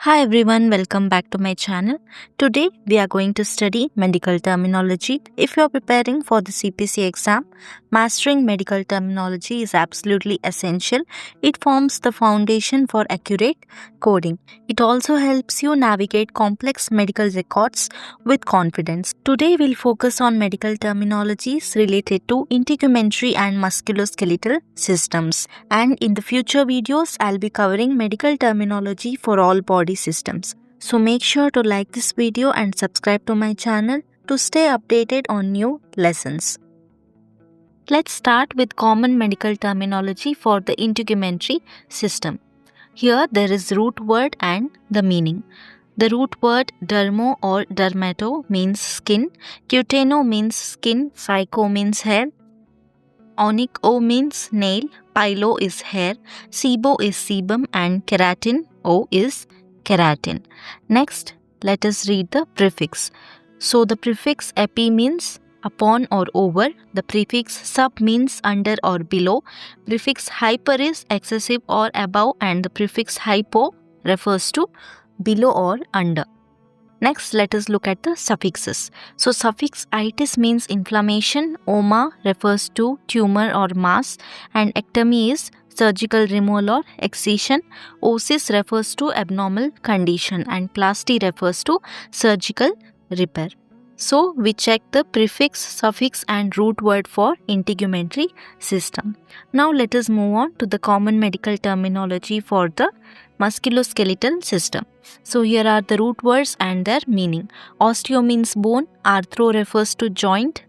Hi everyone, welcome back to my channel. Today we are going to study medical terminology. If you are preparing for the CPC exam, mastering medical terminology is absolutely essential. It forms the foundation for accurate coding. It also helps you navigate complex medical records with confidence. Today we'll focus on medical terminologies related to integumentary and musculoskeletal systems. And in the future videos, I'll be covering medical terminology for all body systems. So make sure to like this video and subscribe to my channel to stay updated on new lessons. Let's start with common medical terminology for the integumentary system. Here there is root word and the meaning. The root word dermo or dermato means skin, cutano means skin, psycho means hair, onycho means nail, pylo is hair, sebo is sebum and keratin O is keratin. Next, let us read the prefix. So the prefix epi means upon or over, the prefix sub means under or below, prefix hyper is excessive or above, and the prefix hypo refers to below or under. Next, let us look at the suffixes. So suffix itis means inflammation, oma refers to tumor or mass, and ectomy is surgical removal or excision, osis refers to abnormal condition, and plasty refers to surgical repair. So we check the prefix, suffix and root word for integumentary system. Now let us move on to the common medical terminology for the musculoskeletal system. So here are the root words and their meaning. Osteo means bone, arthro refers to joint,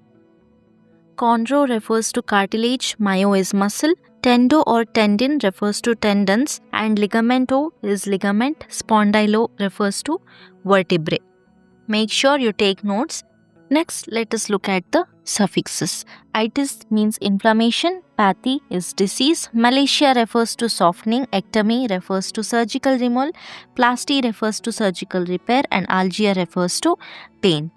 chondro refers to cartilage, myo is muscle, tendo or tendon refers to tendons, and ligamento is ligament, spondylo refers to vertebrae. Make sure you take notes. Next, let us look at the suffixes. Itis means inflammation, pathy is disease, malacia refers to softening, ectomy refers to surgical removal, plasty refers to surgical repair, and algia refers to pain.